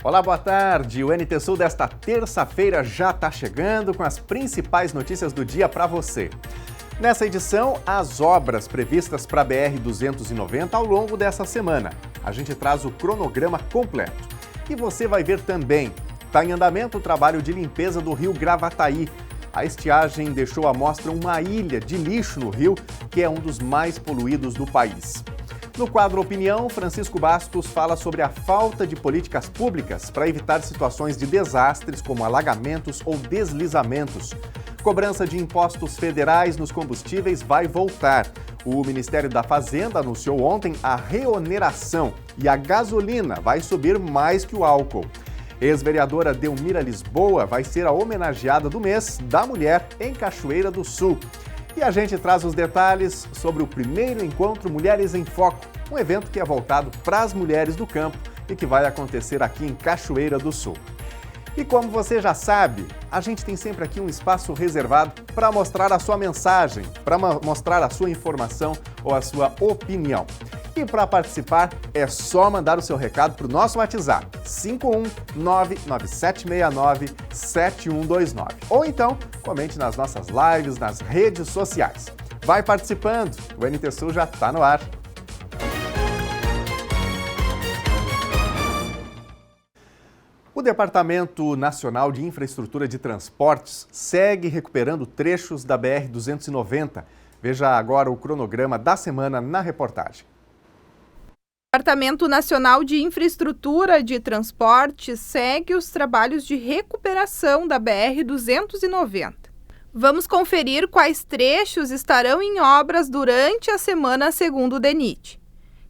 Olá, boa tarde. O NT Sul desta terça-feira já está chegando com as principais notícias do dia para você. Nessa edição, as obras previstas para a BR-290 ao longo dessa semana. A gente traz o cronograma completo. E você vai ver também, está em andamento o trabalho de limpeza do rio Gravataí. A estiagem deixou à mostra uma ilha de lixo no rio, que é um dos mais poluídos do país. No quadro Opinião, Francisco Bastos fala sobre a falta de políticas públicas para evitar situações de desastres como alagamentos ou deslizamentos. Cobrança de impostos federais nos combustíveis vai voltar. O Ministério da Fazenda anunciou ontem a reoneração e a gasolina vai subir mais que o álcool. Ex-vereadora Delmira Lisboa vai ser a homenageada do mês da mulher em Cachoeira do Sul. E a gente traz os detalhes sobre o primeiro encontro Mulheres em Foco, um evento que é voltado para as mulheres do campo e que vai acontecer aqui em Cachoeira do Sul. E como você já sabe, a gente tem sempre aqui um espaço reservado para mostrar a sua mensagem, para mostrar a sua informação ou a sua opinião. E para participar, é só mandar o seu recado para o nosso WhatsApp, 51997697129. Ou então, comente nas nossas lives, nas redes sociais. Vai participando, o NT Sul já está no ar. O Departamento Nacional de Infraestrutura de Transportes segue recuperando trechos da BR-290. Veja agora o cronograma da semana na reportagem. O Departamento Nacional de Infraestrutura de Transportes segue os trabalhos de recuperação da BR-290. Vamos conferir quais trechos estarão em obras durante a semana segundo o DENIT.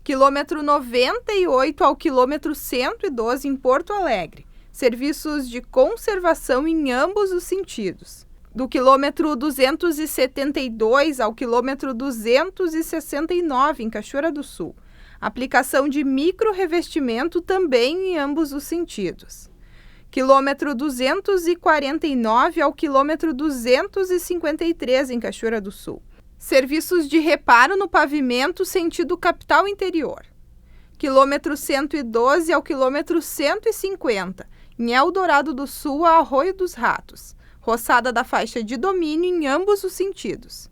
Quilômetro 98 ao quilômetro 112 em Porto Alegre. Serviços de conservação em ambos os sentidos. Do quilômetro 272 ao quilômetro 269 em Cachoeira do Sul. Aplicação de micro-revestimento também em ambos os sentidos. Quilômetro 249 ao quilômetro 253 em Cachoeira do Sul. Serviços de reparo no pavimento sentido capital interior. Quilômetro 112 ao quilômetro 150, em Eldorado do Sul a Arroio dos Ratos. Roçada da faixa de domínio em ambos os sentidos.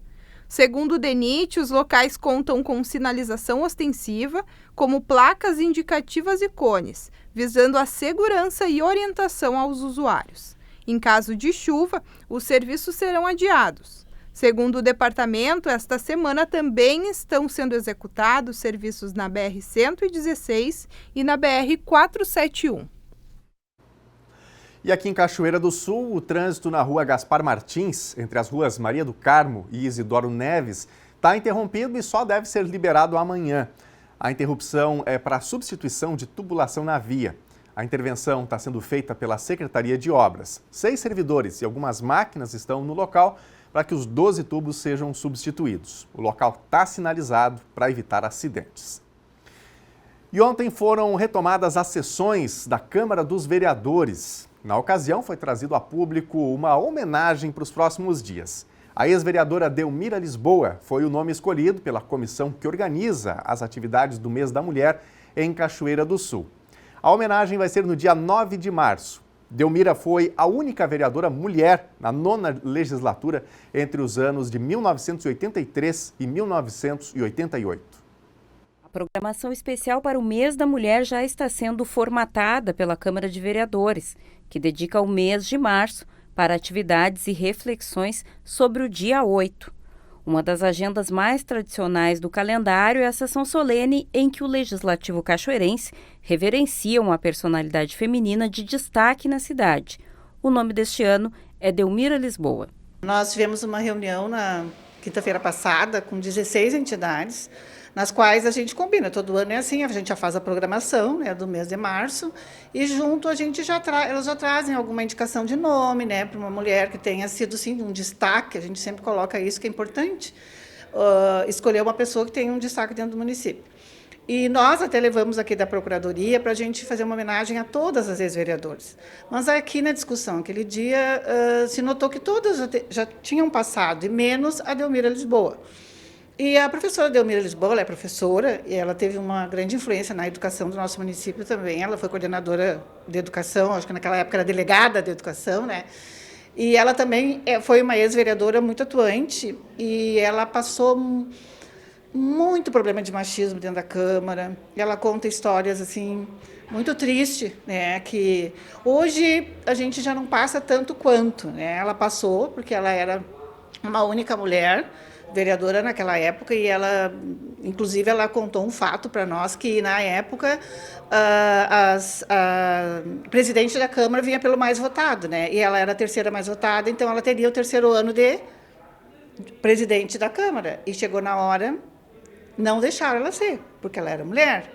Segundo o DENIT, os locais contam com sinalização ostensiva, como placas indicativas e cones, visando a segurança e orientação aos usuários. Em caso de chuva, os serviços serão adiados. Segundo o departamento, esta semana também estão sendo executados serviços na BR-116 e na BR-471. E aqui em Cachoeira do Sul, o trânsito na rua Gaspar Martins, entre as ruas Maria do Carmo e Isidoro Neves, está interrompido e só deve ser liberado amanhã. A interrupção é para substituição de tubulação na via. A intervenção está sendo feita pela Secretaria de Obras. 6 servidores e algumas máquinas estão no local para que os 12 tubos sejam substituídos. O local está sinalizado para evitar acidentes. E ontem foram retomadas as sessões da Câmara dos Vereadores. Na ocasião, foi trazido a público uma homenagem para os próximos dias. A ex-vereadora Delmira Lisboa foi o nome escolhido pela comissão que organiza as atividades do Mês da Mulher em Cachoeira do Sul. A homenagem vai ser no dia 9 de março. Delmira foi a única vereadora mulher na 9ª legislatura entre os anos de 1983 e 1988. A programação especial para o Mês da Mulher já está sendo formatada pela Câmara de Vereadores, que dedica o mês de março para atividades e reflexões sobre o dia 8. Uma das agendas mais tradicionais do calendário é a sessão solene em que o Legislativo cachoeirense reverencia uma personalidade feminina de destaque na cidade. O nome deste ano é Delmira Lisboa. Nós tivemos uma reunião na quinta-feira passada com 16 entidades, nas quais a gente combina, todo ano é assim, a gente já faz a programação, né, do mês de março, e junto a gente elas já trazem alguma indicação de nome, né, para uma mulher que tenha sido sim, um destaque, a gente sempre coloca isso que é importante, escolher uma pessoa que tenha um destaque dentro do município. E nós até levamos aqui da Procuradoria para a gente fazer uma homenagem a todas as ex-vereadoras. Mas aqui na discussão, aquele dia, se notou que todas já tinham passado, e menos a Delmira Lisboa. E a professora Delmira Lisboa, ela é professora e ela teve uma grande influência na educação do nosso município também. Ela foi coordenadora de educação, acho que naquela época era delegada de educação, né? E ela também foi uma ex-vereadora muito atuante e ela passou muito problema de machismo dentro da Câmara. Ela conta histórias assim muito tristes, né? Que hoje a gente já não passa tanto quanto, né? Ela passou porque ela era uma única mulher vereadora naquela época e ela, inclusive, ela contou um fato para nós que na época a presidente da Câmara vinha pelo mais votado, né? E ela era a terceira mais votada, então ela teria o terceiro ano de presidente da Câmara. E chegou na hora, não deixaram ela ser, porque ela era mulher.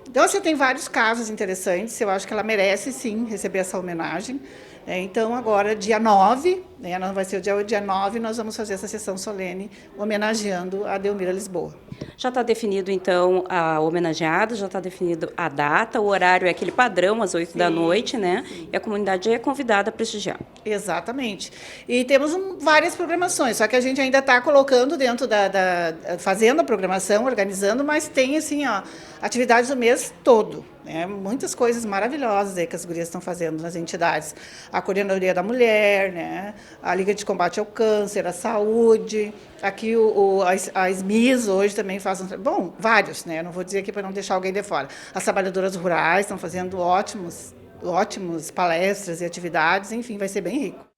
Então, assim, tem vários casos interessantes, eu acho que ela merece, sim, receber essa homenagem. Então, agora, dia 9, né, não vai ser o dia 9, nós vamos fazer essa sessão solene homenageando a Delmira Lisboa. Já está definido, então, a homenageada, já está definido a data, o horário é aquele padrão, às 8 da noite, né? Sim. E a comunidade é convidada a prestigiar. Exatamente. E temos várias programações, só que a gente ainda está colocando dentro fazendo a programação, organizando, mas tem, assim, ó, atividades o mês todo. Muitas coisas maravilhosas aí que as gurias estão fazendo nas entidades. A Coordenadoria da Mulher, né? A Liga de Combate ao Câncer, a Saúde, aqui a SMIS hoje também faz bom, vários, né? Não vou dizer aqui para não deixar alguém de fora. As trabalhadoras rurais estão fazendo ótimos palestras e atividades, enfim, vai ser bem rico.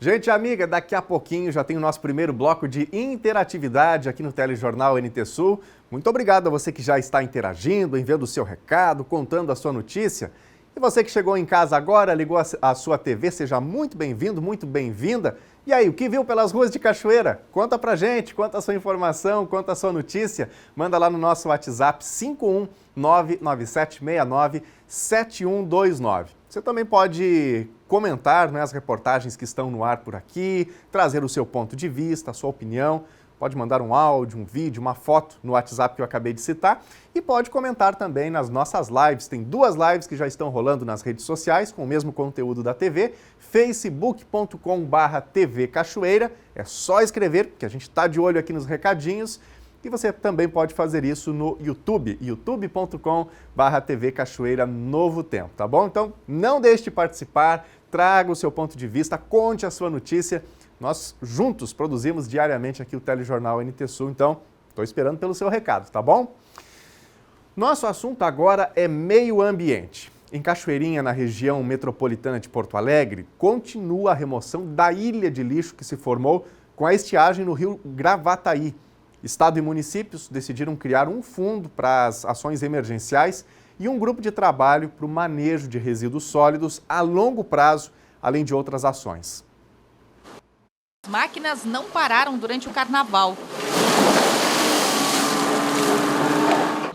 Gente amiga, daqui a pouquinho já tem o nosso primeiro bloco de interatividade aqui no Telejornal NT Sul. Muito obrigado a você que já está interagindo, enviando o seu recado, contando a sua notícia. E você que chegou em casa agora, ligou a sua TV, seja muito bem-vindo, muito bem-vinda. E aí, o que viu pelas ruas de Cachoeira? Conta pra gente, conta a sua informação, conta a sua notícia. Manda lá no nosso WhatsApp 51997697129. Você também pode comentar, né, as reportagens que estão no ar por aqui, trazer o seu ponto de vista, a sua opinião. Pode mandar um áudio, um vídeo, uma foto no WhatsApp que eu acabei de citar e pode comentar também nas nossas lives. Tem 2 lives que já estão rolando nas redes sociais com o mesmo conteúdo da TV, facebook.com/TV Cachoeira. É só escrever, que a gente está de olho aqui nos recadinhos. E você também pode fazer isso no YouTube, youtube.com/TV Cachoeira Novo Tempo, tá bom? Então, não deixe de participar, traga o seu ponto de vista, conte a sua notícia. Nós juntos produzimos diariamente aqui o Telejornal NT Sul, então estou esperando pelo seu recado, tá bom? Nosso assunto agora é meio ambiente. Em Cachoeirinha, na região metropolitana de Porto Alegre, continua a remoção da ilha de lixo que se formou com a estiagem no rio Gravataí. Estado e municípios decidiram criar um fundo para as ações emergenciais e um grupo de trabalho para o manejo de resíduos sólidos a longo prazo, além de outras ações. As máquinas não pararam durante o carnaval.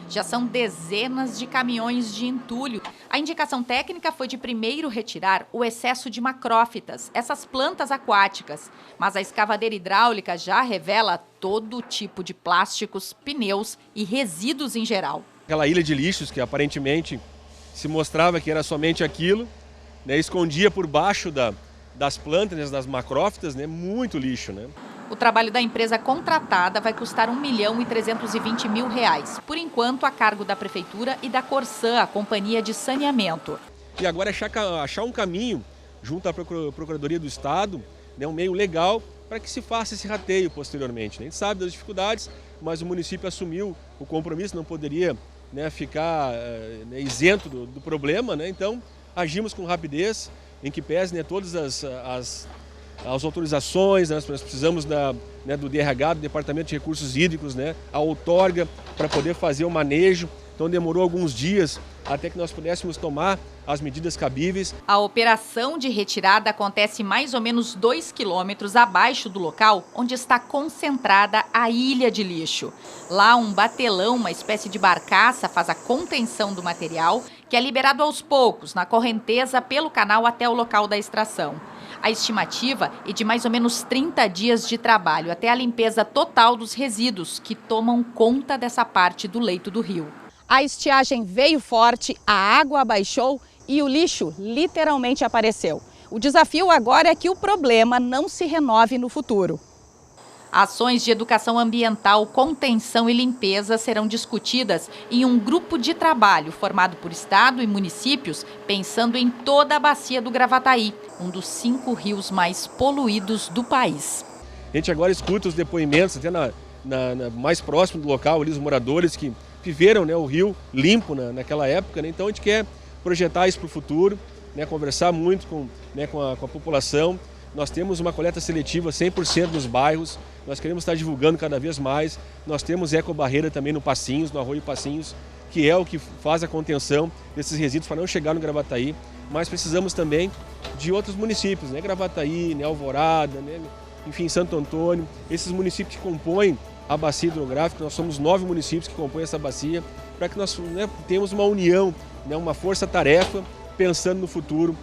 Já são dezenas de caminhões de entulho. A indicação técnica foi de primeiro retirar o excesso de macrófitas, essas plantas aquáticas. Mas a escavadeira hidráulica já revela todo tipo de plásticos, pneus e resíduos em geral. Aquela ilha de lixos que aparentemente se mostrava que era somente aquilo, né, escondia por baixo das plantas, das macrófitas, né, muito lixo, né? O trabalho da empresa contratada vai custar R$1.320.000, por enquanto a cargo da Prefeitura e da Corsã, a companhia de saneamento. E agora é achar um caminho, junto à Procuradoria do Estado, né, um meio legal para que se faça esse rateio posteriormente. A gente sabe das dificuldades, mas o município assumiu o compromisso, não poderia, né, ficar isento do problema, né? Então agimos com rapidez, em que pese, né, todas as autorizações, né, nós precisamos do DRH, do Departamento de Recursos Hídricos, né, a outorga para poder fazer o manejo. Então demorou alguns dias até que nós pudéssemos tomar as medidas cabíveis. A operação de retirada acontece mais ou menos 2 quilômetros abaixo do local onde está concentrada a ilha de lixo. Lá um batelão, uma espécie de barcaça, faz a contenção do material, que é liberado aos poucos, na correnteza pelo canal até o local da extração. A estimativa é de mais ou menos 30 dias de trabalho, até a limpeza total dos resíduos que tomam conta dessa parte do leito do rio. A estiagem veio forte, a água abaixou e o lixo literalmente apareceu. O desafio agora é que o problema não se renove no futuro. Ações de educação ambiental, contenção e limpeza serão discutidas em um grupo de trabalho formado por Estado e municípios, pensando em toda a bacia do Gravataí, um dos 5 rios mais poluídos do país. A gente agora escuta os depoimentos, até mais próximo do local, ali, os moradores que viveram, né, o rio limpo naquela época, né? Então a gente quer projetar isso para o futuro, né, conversar muito com a população. Nós temos uma coleta seletiva 100% nos bairros, nós queremos estar divulgando cada vez mais. Nós temos ecobarreira também no Passinhos, no Arroio Passinhos, que é o que faz a contenção desses resíduos para não chegar no Gravataí. Mas precisamos também de outros municípios, né? Gravataí, né, Alvorada, né? Enfim, Santo Antônio, esses municípios que compõem a bacia hidrográfica. Nós somos 9 municípios que compõem essa bacia, para que nós, né, tenhamos uma união, né, uma força-tarefa, pensando no futuro.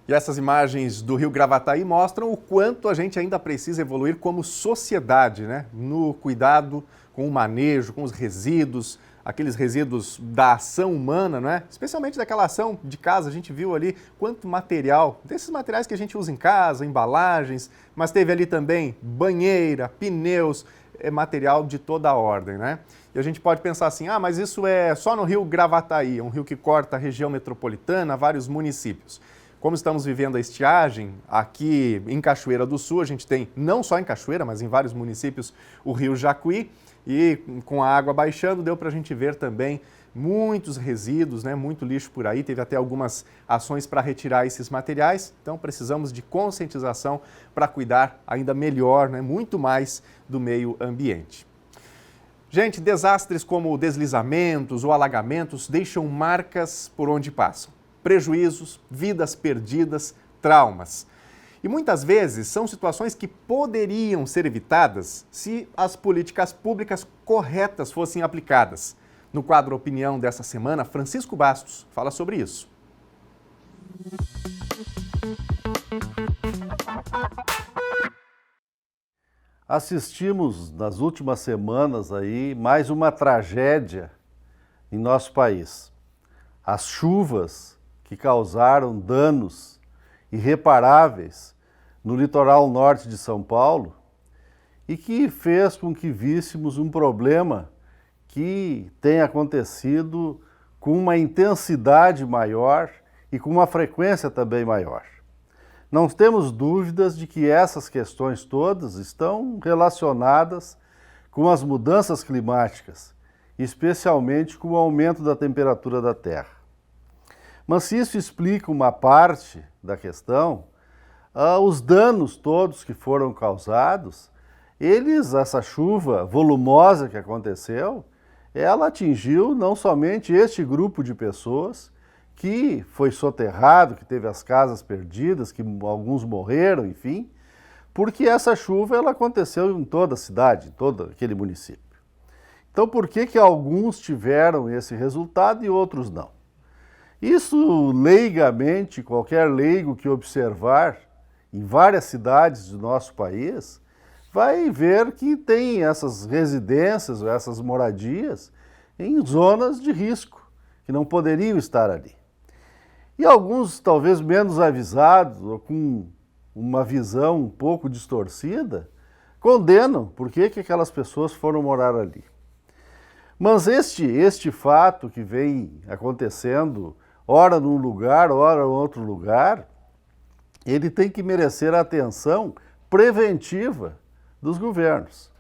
E essas imagens do Rio Gravataí mostram o quanto a gente ainda precisa evoluir como sociedade, né? No cuidado com o manejo, com os resíduos, aqueles resíduos da ação humana, né? Especialmente daquela ação de casa. A gente viu ali quanto material, desses materiais que a gente usa em casa, embalagens, mas teve ali também banheira, pneus, material de toda a ordem, né? E a gente pode pensar assim, mas isso é só no Rio Gravataí, um rio que corta a região metropolitana, vários municípios. Como estamos vivendo a estiagem, aqui em Cachoeira do Sul, a gente tem, não só em Cachoeira, mas em vários municípios, o rio Jacuí, e com a água baixando, deu para a gente ver também muitos resíduos, né, muito lixo por aí, teve até algumas ações para retirar esses materiais, então precisamos de conscientização para cuidar ainda melhor, né, muito mais do meio ambiente. Gente, desastres como deslizamentos ou alagamentos deixam marcas por onde passam. Prejuízos, vidas perdidas, traumas. E muitas vezes são situações que poderiam ser evitadas se as políticas públicas corretas fossem aplicadas. No quadro Opinião dessa semana, Francisco Bastos fala sobre isso. Assistimos nas últimas semanas aí mais uma tragédia em nosso país. As chuvas que causaram danos irreparáveis no litoral norte de São Paulo e que fez com que víssemos um problema que tem acontecido com uma intensidade maior e com uma frequência também maior. Não temos dúvidas de que essas questões todas estão relacionadas com as mudanças climáticas, especialmente com o aumento da temperatura da Terra. Mas se isso explica uma parte da questão, os danos todos que foram causados, essa chuva volumosa que aconteceu, ela atingiu não somente este grupo de pessoas que foi soterrado, que teve as casas perdidas, que alguns morreram, enfim, porque essa chuva ela aconteceu em toda a cidade, em todo aquele município. Então por que alguns tiveram esse resultado e outros não? Isso, leigamente, qualquer leigo que observar em várias cidades do nosso país, vai ver que tem essas residências, essas moradias, em zonas de risco, que não poderiam estar ali. E alguns, talvez menos avisados, ou com uma visão um pouco distorcida, condenam por que aquelas pessoas foram morar ali. Mas este fato que vem acontecendo, ora num lugar, ora em outro lugar, ele tem que merecer a atenção preventiva dos governos.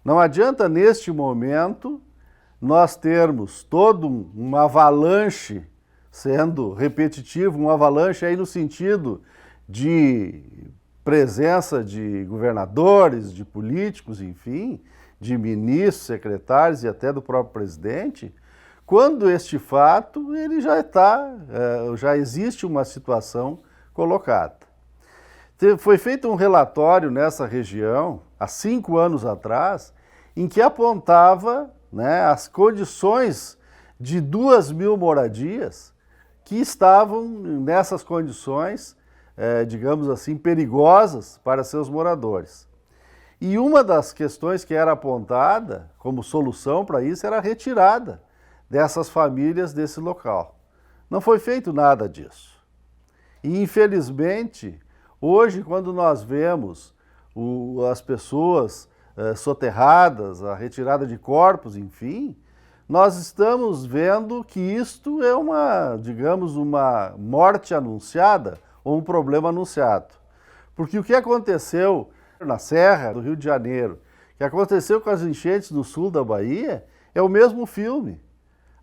Não adianta, neste momento, nós termos todo uma avalanche, sendo repetitivo, uma avalanche aí no sentido de presença de governadores, de políticos, enfim, de ministros, secretários e até do próprio presidente, quando este fato ele já existe uma situação colocada. Foi feito um relatório nessa região, há 5 anos atrás, em que apontava, né, as condições de 2.000 moradias que estavam nessas condições, digamos assim, perigosas para seus moradores. E uma das questões que era apontada como solução para isso era a retirada dessas famílias desse local. Não foi feito nada disso. E, infelizmente, hoje, quando nós vemos as pessoas soterradas, a retirada de corpos, enfim, nós estamos vendo que isto é uma morte anunciada ou um problema anunciado. Porque o que aconteceu na Serra do Rio de Janeiro, o que aconteceu com as enchentes do sul da Bahia, é o mesmo filme.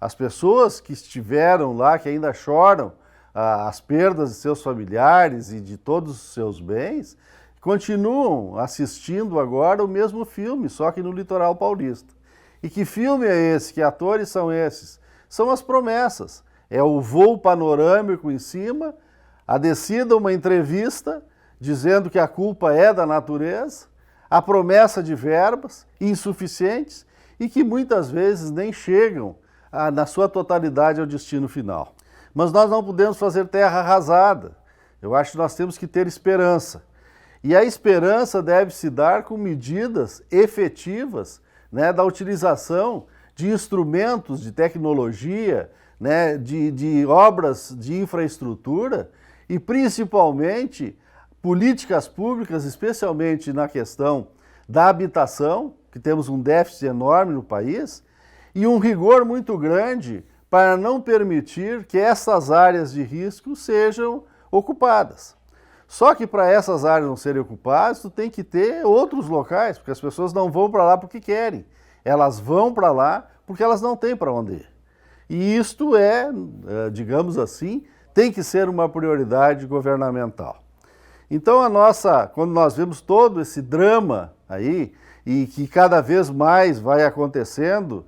As pessoas que estiveram lá, que ainda choram as perdas de seus familiares e de todos os seus bens, continuam assistindo agora o mesmo filme, só que no litoral paulista. E que filme é esse? Que atores são esses? São as promessas. É o voo panorâmico em cima, a descida, uma entrevista, dizendo que a culpa é da natureza, a promessa de verbas insuficientes e que muitas vezes nem chegam na sua totalidade ao destino final. Mas nós não podemos fazer terra arrasada. Eu acho que nós temos que ter esperança. E a esperança deve se dar com medidas efetivas, né, da utilização de instrumentos de tecnologia, né, de obras de infraestrutura e principalmente políticas públicas, especialmente na questão da habitação, que temos um déficit enorme no país, e um rigor muito grande para não permitir que essas áreas de risco sejam ocupadas. Só que para essas áreas não serem ocupadas, tu tem que ter outros locais, porque as pessoas não vão para lá porque querem. Elas vão para lá porque elas não têm para onde ir. E isto digamos assim, tem que ser uma prioridade governamental. Então quando nós vemos todo esse drama aí, e que cada vez mais vai acontecendo,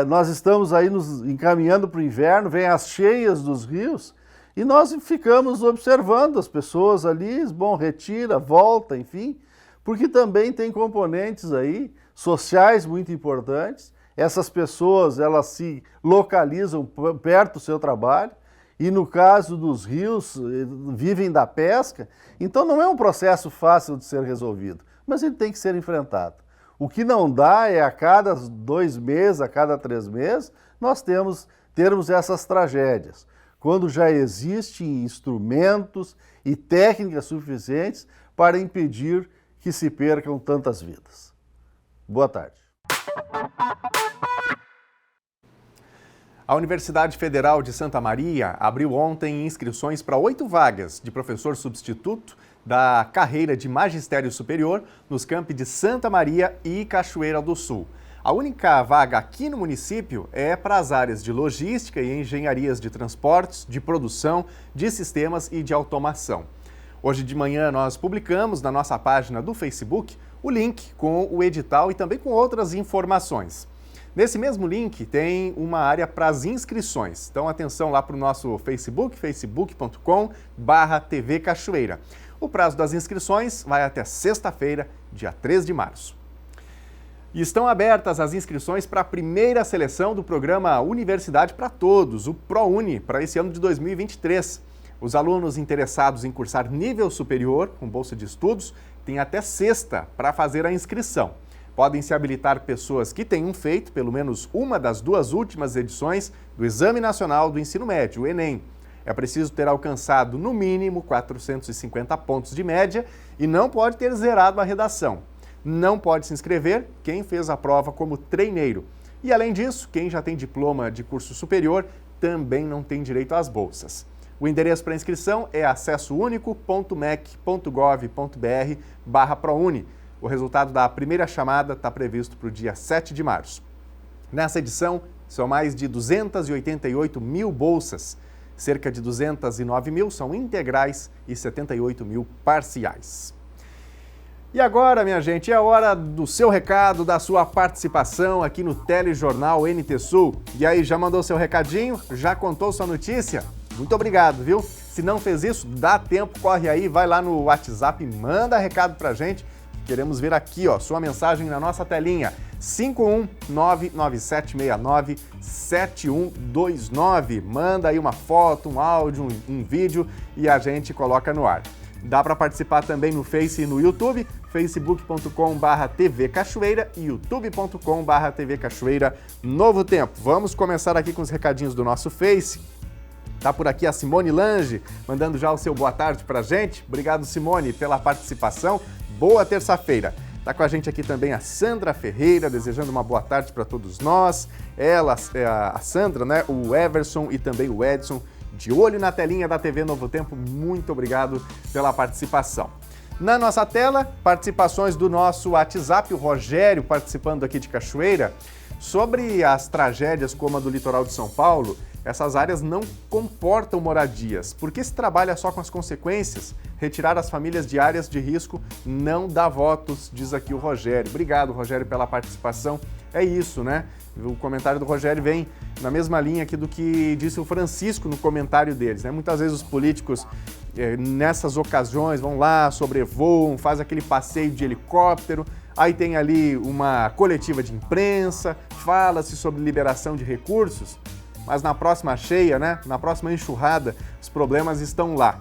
nós estamos aí nos encaminhando para o inverno, vem as cheias dos rios, e nós ficamos observando as pessoas ali, bom, retira, volta, enfim, porque também tem componentes aí sociais muito importantes. Essas pessoas, elas se localizam perto do seu trabalho, e no caso dos rios, vivem da pesca, então não é um processo fácil de ser resolvido, mas ele tem que ser enfrentado. O que não dá é a cada 2 meses, a cada 3 meses, nós termos essas tragédias, quando já existem instrumentos e técnicas suficientes para impedir que se percam tantas vidas. Boa tarde. A Universidade Federal de Santa Maria abriu ontem inscrições para 8 vagas de professor substituto da carreira de Magistério Superior nos campi de Santa Maria e Cachoeira do Sul. A única vaga aqui no município é para as áreas de logística e engenharias de transportes, de produção, de sistemas e de automação. Hoje de manhã nós publicamos na nossa página do Facebook o link com o edital e também com outras informações. Nesse mesmo link tem uma área para as inscrições. Então atenção lá para o nosso Facebook, facebook.com/TV Cachoeira. O prazo das inscrições vai até sexta-feira, dia 3 de março. E estão abertas as inscrições para a primeira seleção do programa Universidade para Todos, o ProUni, para esse ano de 2023. Os alunos interessados em cursar nível superior, com bolsa de estudos, têm até sexta para fazer a inscrição. Podem se habilitar pessoas que tenham feito pelo menos uma das 2 últimas edições do Exame Nacional do Ensino Médio, o Enem. É preciso ter alcançado, no mínimo, 450 pontos de média e não pode ter zerado a redação. Não pode se inscrever quem fez a prova como treineiro. E, além disso, quem já tem diploma de curso superior também não tem direito às bolsas. O endereço para inscrição é acessounico.mec.gov.br/ProUni. O resultado da primeira chamada está previsto para o dia 7 de março. Nessa edição, são mais de 288 mil bolsas. Cerca de 209 mil são integrais e 78 mil parciais. E agora, minha gente, é a hora do seu recado, da sua participação aqui no Telejornal NT Sul. E aí, já mandou seu recadinho? Já contou sua notícia? Muito obrigado, viu? Se não fez isso, dá tempo, corre aí, vai lá no WhatsApp e manda recado pra gente. Queremos ver aqui, ó, sua mensagem na nossa telinha. 51997697129. Manda aí uma foto, um áudio, um vídeo e a gente coloca no ar. Dá para participar também no Face e no YouTube, facebook.com/TV Cachoeira e youtube.com/TV Cachoeira Novo Tempo. Vamos começar aqui com os recadinhos do nosso Face. Tá por aqui a Simone Lange, mandando já o seu boa tarde pra gente. Obrigado, Simone, pela participação. Boa terça-feira. Tá com a gente aqui também a Sandra Ferreira, desejando uma boa tarde para todos nós. Ela, a Sandra, né? O Everson e também o Edson, de olho na telinha da TV Novo Tempo. Muito obrigado pela participação. Na nossa tela, participações do nosso WhatsApp, o Rogério participando aqui de Cachoeira. Sobre as tragédias como a do litoral de São Paulo, essas áreas não comportam moradias, porque se trabalha só com as consequências. Retirar as famílias de áreas de risco não dá votos, diz aqui o Rogério. Obrigado, Rogério, pela participação. É isso, né? O comentário do Rogério vem na mesma linha aqui do que disse o Francisco no comentário deles, né? Muitas vezes os políticos, nessas ocasiões, vão lá, sobrevoam, fazem aquele passeio de helicóptero, aí tem ali uma coletiva de imprensa, fala-se sobre liberação de recursos, mas na próxima cheia, né? Na próxima enxurrada, os problemas estão lá.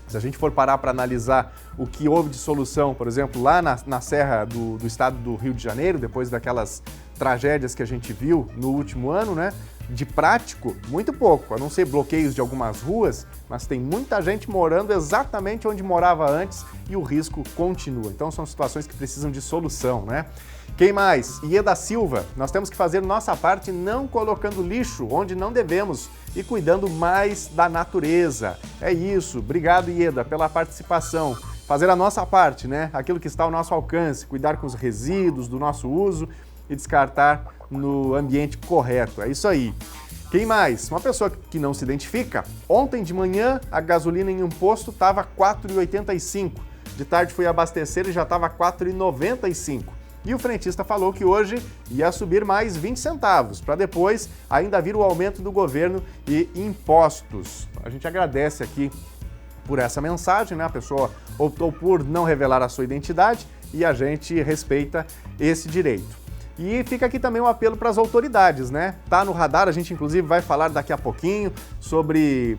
Se a gente for parar para analisar o que houve de solução, por exemplo, lá na serra do estado do Rio de Janeiro, depois daquelas tragédias que a gente viu no último ano, né? De prático, muito pouco, a não ser bloqueios de algumas ruas, mas tem muita gente morando exatamente onde morava antes e o risco continua. Então são situações que precisam de solução, né? Quem mais? Ieda Silva, nós temos que fazer nossa parte não colocando lixo onde não devemos e cuidando mais da natureza. É isso, obrigado Ieda pela participação. Fazer a nossa parte, né? Aquilo que está ao nosso alcance, cuidar com os resíduos do nosso uso e descartar no ambiente correto. É isso aí. Quem mais? Uma pessoa que não se identifica. Ontem de manhã, a gasolina em um posto estava R$ 4,85. De tarde fui abastecer e já estava R$ 4,95. E o frentista falou que hoje ia subir mais 20 centavos, para depois ainda vir o aumento do governo e impostos. A gente agradece aqui por essa mensagem, né? A pessoa optou por não revelar a sua identidade e a gente respeita esse direito. E fica aqui também um apelo para as autoridades, né? Tá no radar, a gente inclusive vai falar daqui a pouquinho sobre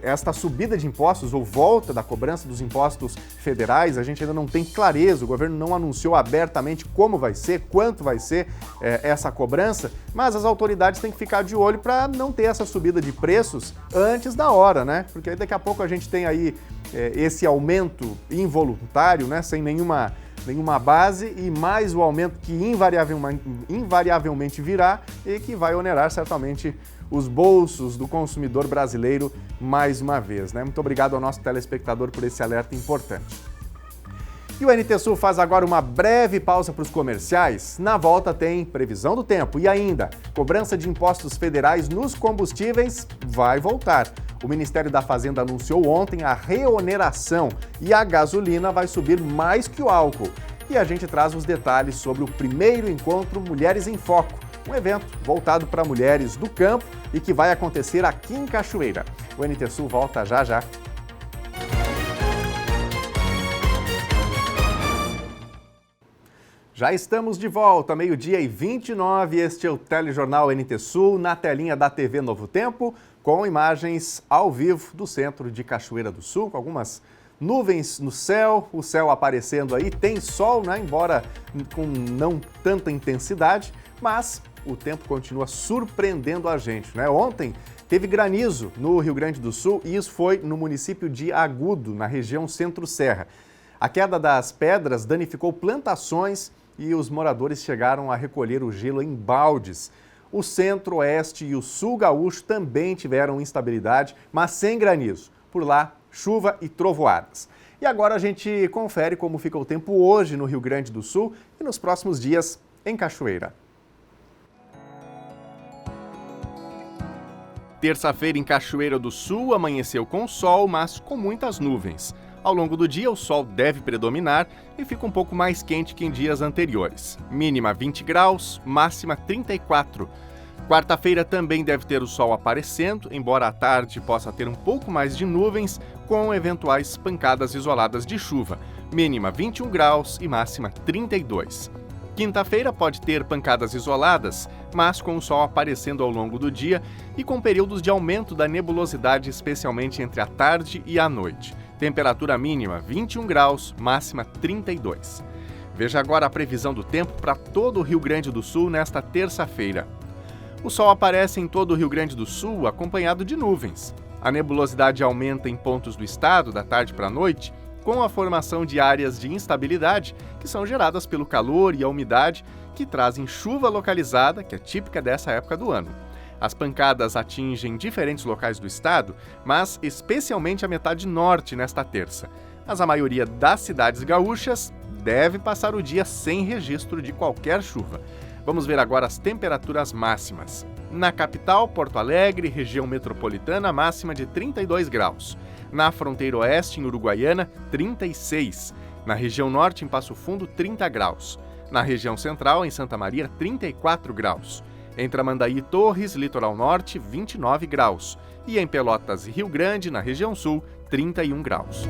esta subida de impostos ou volta da cobrança dos impostos federais. A gente ainda não tem clareza, o governo não anunciou abertamente como vai ser, quanto vai ser essa cobrança, mas as autoridades têm que ficar de olho para não ter essa subida de preços antes da hora, né? Porque aí daqui a pouco a gente tem aí esse aumento involuntário, né? Sem nenhuma base e mais o aumento que invariavelmente virá e que vai onerar certamente os bolsos do consumidor brasileiro mais uma vez, né? Muito obrigado ao nosso telespectador por esse alerta importante. E o NT Sul faz agora uma breve pausa para os comerciais. Na volta tem previsão do tempo e ainda cobrança de impostos federais nos combustíveis vai voltar. O Ministério da Fazenda anunciou ontem a reoneração e a gasolina vai subir mais que o álcool. E a gente traz os detalhes sobre o primeiro encontro Mulheres em Foco, um evento voltado para mulheres do campo e que vai acontecer aqui em Cachoeira. O NT Sul volta já já. Já estamos de volta, 12h29, este é o Telejornal NT Sul, na telinha da TV Novo Tempo, com imagens ao vivo do centro de Cachoeira do Sul, com algumas nuvens no céu, o céu aparecendo aí, tem sol, né? Embora com não tanta intensidade, mas o tempo continua surpreendendo a gente, né? Ontem teve granizo no Rio Grande do Sul e isso foi no município de Agudo, na região Centro-Serra. A queda das pedras danificou plantações e os moradores chegaram a recolher o gelo em baldes. O centro-oeste e o sul gaúcho também tiveram instabilidade, mas sem granizo. Por lá, chuva e trovoadas. E agora a gente confere como fica o tempo hoje no Rio Grande do Sul e nos próximos dias em Cachoeira. Terça-feira em Cachoeira do Sul amanheceu com sol, mas com muitas nuvens. Ao longo do dia, o sol deve predominar e fica um pouco mais quente que em dias anteriores. Mínima 20 graus, máxima 34. Quarta-feira também deve ter o sol aparecendo, embora à tarde possa ter um pouco mais de nuvens, com eventuais pancadas isoladas de chuva. Mínima 21 graus e máxima 32. Quinta-feira pode ter pancadas isoladas, mas com o sol aparecendo ao longo do dia e com períodos de aumento da nebulosidade, especialmente entre a tarde e a noite. Temperatura mínima 21 graus, máxima 32. Veja agora a previsão do tempo para todo o Rio Grande do Sul nesta terça-feira. O sol aparece em todo o Rio Grande do Sul acompanhado de nuvens. A nebulosidade aumenta em pontos do estado da tarde para a noite, com a formação de áreas de instabilidade que são geradas pelo calor e a umidade que trazem chuva localizada, que é típica dessa época do ano. As pancadas atingem diferentes locais do estado, mas especialmente a metade norte nesta terça. Mas a maioria das cidades gaúchas deve passar o dia sem registro de qualquer chuva. Vamos ver agora as temperaturas máximas. Na capital, Porto Alegre, região metropolitana, máxima de 32 graus. Na fronteira oeste, em Uruguaiana, 36. Na região norte, em Passo Fundo, 30 graus. Na região central, em Santa Maria, 34 graus. Em Tramandaí e Torres, litoral norte, 29 graus. E em Pelotas e Rio Grande, na região sul, 31 graus.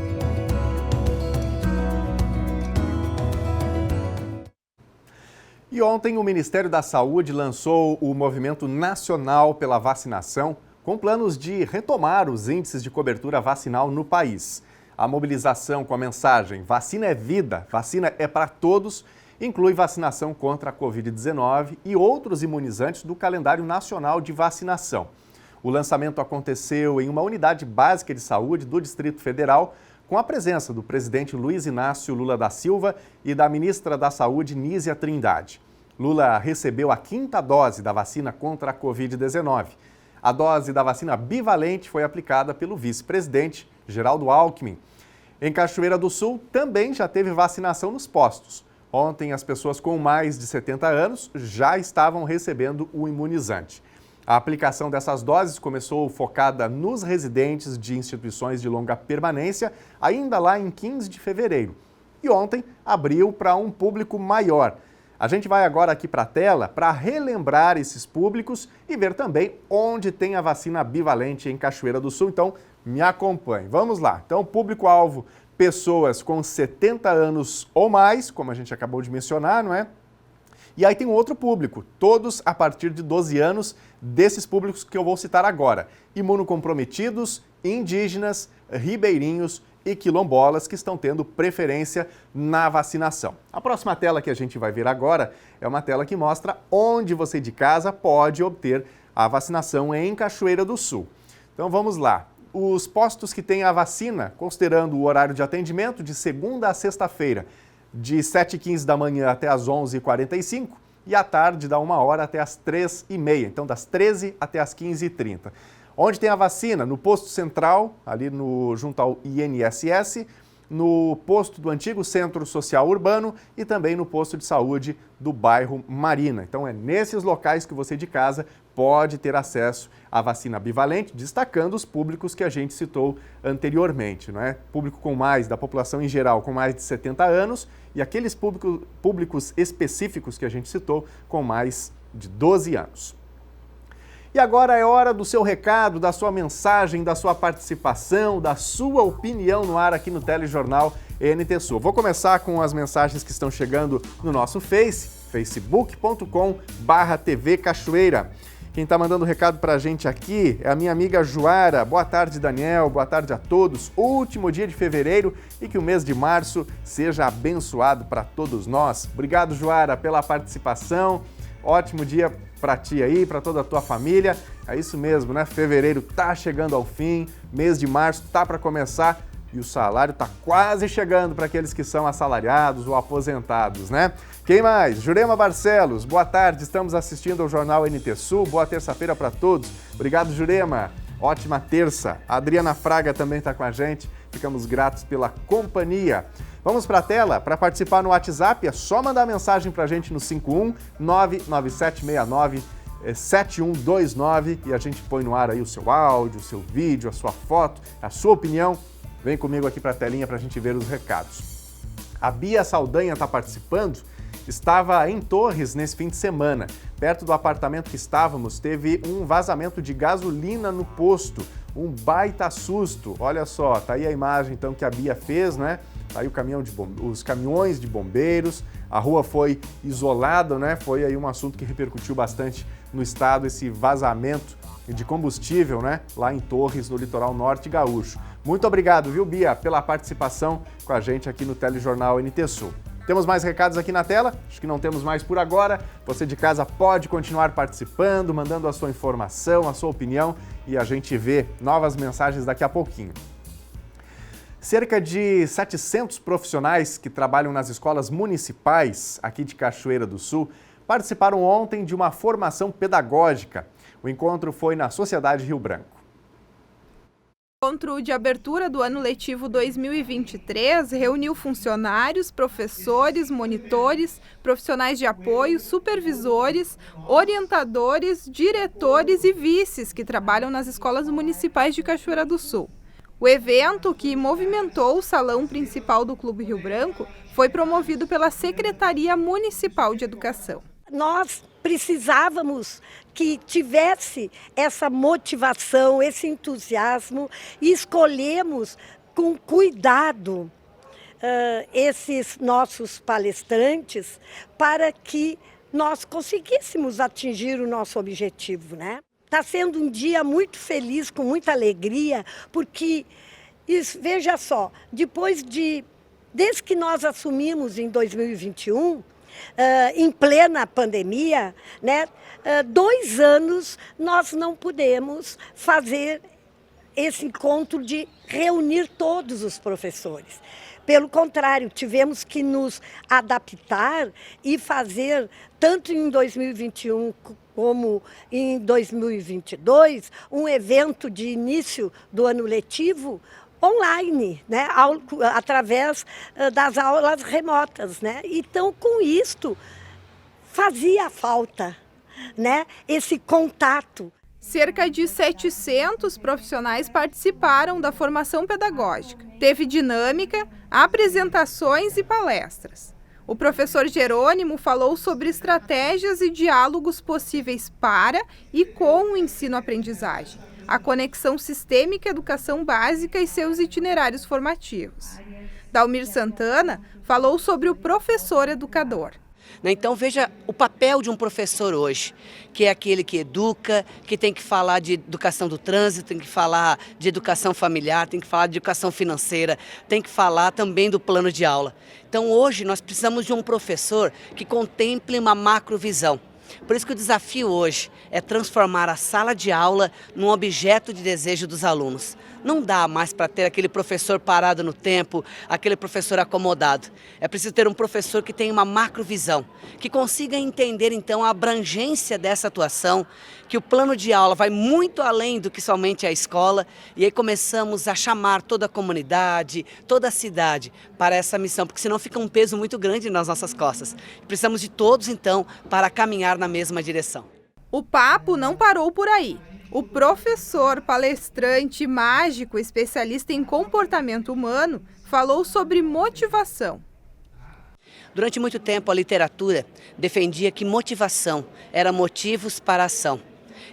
E ontem o Ministério da Saúde lançou o Movimento Nacional pela Vacinação, com planos de retomar os índices de cobertura vacinal no país. A mobilização com a mensagem "Vacina é vida, vacina é para todos" inclui vacinação contra a Covid-19 e outros imunizantes do calendário nacional de vacinação. O lançamento aconteceu em uma unidade básica de saúde do Distrito Federal, com a presença do presidente Luiz Inácio Lula da Silva e da ministra da Saúde, Nízia Trindade. Lula recebeu a 5ª dose da vacina contra a Covid-19. A dose da vacina bivalente foi aplicada pelo vice-presidente Geraldo Alckmin. Em Cachoeira do Sul, também já teve vacinação nos postos. Ontem, as pessoas com mais de 70 anos já estavam recebendo o imunizante. A aplicação dessas doses começou focada nos residentes de instituições de longa permanência, ainda lá em 15 de fevereiro. E ontem abriu para um público maior. A gente vai agora aqui para a tela para relembrar esses públicos e ver também onde tem a vacina bivalente em Cachoeira do Sul. Então, me acompanhe. Vamos lá. Então, público-alvo, pessoas com 70 anos ou mais, como a gente acabou de mencionar, não é? E aí tem um outro público, todos a partir de 12 anos, desses públicos que eu vou citar agora. Imunocomprometidos, indígenas, ribeirinhos e quilombolas que estão tendo preferência na vacinação. A próxima tela que a gente vai ver agora é uma tela que mostra onde você de casa pode obter a vacinação em Cachoeira do Sul. Então vamos lá. Os postos que têm a vacina, considerando o horário de atendimento de segunda a sexta-feira, de 7h15 da manhã até as 11h45 e à tarde da 1h até as 3h30, então das 13 até as 15h30. Onde tem a vacina? No posto central, ali junto ao INSS, no posto do antigo Centro Social Urbano e também no posto de saúde do bairro Marina. Então é nesses locais que você de casa pode ter acesso à vacina bivalente, destacando os públicos que a gente citou anteriormente, não é? Público com mais, da população em geral, com mais de 70 anos e aqueles públicos específicos que a gente citou com mais de 12 anos. E agora é hora do seu recado, da sua mensagem, da sua participação, da sua opinião no ar aqui no Telejornal NT Sul. Vou começar com as mensagens que estão chegando no nosso facebook.com/TV Cachoeira. Quem está mandando recado para a gente aqui é a minha amiga Joara. Boa tarde, Daniel. Boa tarde a todos. Último dia de fevereiro e que o mês de março seja abençoado para todos nós. Obrigado, Joara, pela participação. Ótimo dia para ti aí, para toda a tua família. É isso mesmo, né? Fevereiro tá chegando ao fim, mês de março tá para começar e o salário tá quase chegando para aqueles que são assalariados ou aposentados, né? Quem mais? Jurema Barcelos, boa tarde, estamos assistindo ao Jornal NT Sul. Boa terça-feira para todos. Obrigado, Jurema. Ótima terça. A Adriana Fraga também está com a gente. Ficamos gratos pela companhia. Vamos para a tela? Para participar no WhatsApp é só mandar mensagem para a gente no 51997697129 e a gente põe no ar aí o seu áudio, o seu vídeo, a sua foto, a sua opinião. Vem comigo aqui para a telinha para a gente ver os recados. A Bia Saldanha está participando. Estava em Torres nesse fim de semana. Perto do apartamento que estávamos, teve um vazamento de gasolina no posto. um baita susto. Olha só, tá aí a imagem então que a Bia fez, né? Tá aí os caminhões de bombeiros, a rua foi isolada, né? Foi aí um assunto que repercutiu bastante no estado, esse vazamento de combustível, né? Lá em Torres, no litoral norte gaúcho. Muito obrigado, viu, Bia, pela participação com a gente aqui no Telejornal NT Sul. Temos mais recados aqui na tela? Acho que não temos mais por agora. Você de casa pode continuar participando, mandando a sua informação, a sua opinião e a gente vê novas mensagens daqui a pouquinho. Cerca de 700 profissionais que trabalham nas escolas municipais aqui de Cachoeira do Sul participaram ontem de uma formação pedagógica. O encontro foi na Sociedade Rio Branco. O encontro de abertura do ano letivo 2023 reuniu funcionários, professores, monitores, profissionais de apoio, supervisores, orientadores, diretores e vices que trabalham nas escolas municipais de Cachoeira do Sul. O evento, que movimentou o salão principal do Clube Rio Branco, foi promovido pela Secretaria Municipal de Educação. Nós precisávamos que tivesse essa motivação, esse entusiasmo e escolhemos com cuidado esses nossos palestrantes para que nós conseguíssemos atingir o nosso objetivo, né? Está sendo um dia muito feliz, com muita alegria, porque, veja só, desde que nós assumimos em 2021, em plena pandemia, né, 2 anos nós não pudemos fazer esse encontro de reunir todos os professores. Pelo contrário, tivemos que nos adaptar e fazer, tanto em 2021 como em 2022, um evento de início do ano letivo online, né, através das aulas remotas, né? Então, com isto, fazia falta, né, esse contato. Cerca de 700 profissionais participaram da formação pedagógica. Teve dinâmica, apresentações e palestras. O professor Jerônimo falou sobre estratégias e diálogos possíveis para e com o ensino-aprendizagem, a conexão sistêmica educação básica e seus itinerários formativos. Dalmir Santana falou sobre o professor educador. Então veja o papel de um professor hoje, que é aquele que educa, que tem que falar de educação do trânsito, tem que falar de educação familiar, tem que falar de educação financeira, tem que falar também do plano de aula. Então hoje nós precisamos de um professor que contemple uma macrovisão. Por isso que o desafio hoje é transformar a sala de aula num objeto de desejo dos alunos. Não dá mais para ter aquele professor parado no tempo, aquele professor acomodado. É preciso ter um professor que tenha uma macrovisão, que consiga entender então a abrangência dessa atuação, que o plano de aula vai muito além do que somente a escola, e aí começamos a chamar toda a comunidade, toda a cidade para essa missão, porque senão fica um peso muito grande nas nossas costas. Precisamos de todos então para caminhar na mesma direção. O papo não parou por aí. O professor, palestrante, mágico, especialista em comportamento humano, falou sobre motivação. Durante muito tempo a literatura defendia que motivação era motivos para a ação.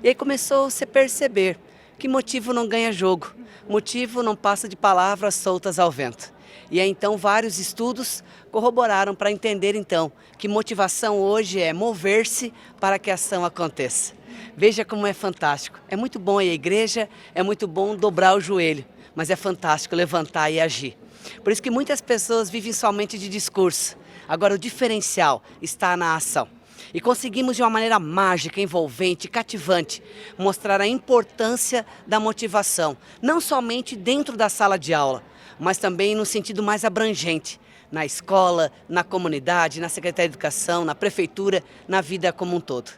E aí começou-se a perceber que motivo não ganha jogo, motivo não passa de palavras soltas ao vento. E aí então vários estudos corroboraram para entender então que motivação hoje é mover-se para que a ação aconteça. Veja como é fantástico. É muito bom ir à igreja, é muito bom dobrar o joelho, mas é fantástico levantar e agir. Por isso que muitas pessoas vivem somente de discurso. Agora o diferencial está na ação. E conseguimos de uma maneira mágica, envolvente, cativante, mostrar a importância da motivação, não somente dentro da sala de aula, mas também no sentido mais abrangente, na escola, na comunidade, na Secretaria de Educação, na Prefeitura, na vida como um todo.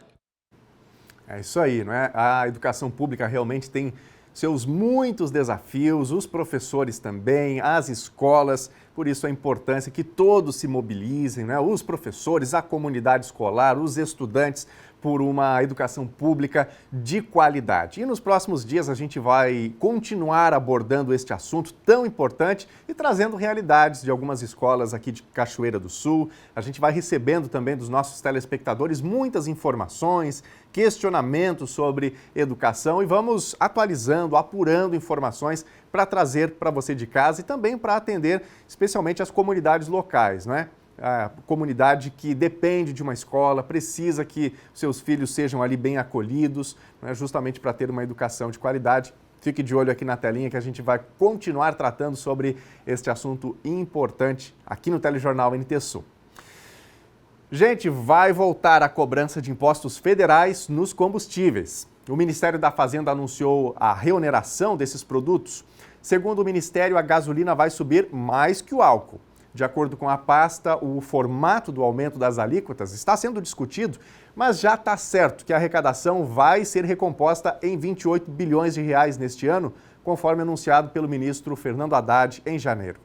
É isso aí, não é? A educação pública realmente tem seus muitos desafios, os professores também, as escolas, por isso a importância que todos se mobilizem, né? Os professores, a comunidade escolar, os estudantes, por uma educação pública de qualidade. E nos próximos dias a gente vai continuar abordando este assunto tão importante e trazendo realidades de algumas escolas aqui de Cachoeira do Sul. A gente vai recebendo também dos nossos telespectadores muitas informações, questionamentos sobre educação e vamos atualizando, apurando informações para trazer para você de casa e também para atender especialmente as comunidades locais, não é? A comunidade que depende de uma escola, precisa que seus filhos sejam ali bem acolhidos, né, justamente para ter uma educação de qualidade. Fique de olho aqui na telinha que a gente vai continuar tratando sobre este assunto importante aqui no Telejornal NT Sul. Gente, vai voltar a cobrança de impostos federais nos combustíveis. O Ministério da Fazenda anunciou a reoneração desses produtos. Segundo o Ministério, a gasolina vai subir mais que o álcool. De acordo com a pasta, o formato do aumento das alíquotas está sendo discutido, mas já está certo que a arrecadação vai ser recomposta em 28 bilhões de reais neste ano, conforme anunciado pelo ministro Fernando Haddad em janeiro.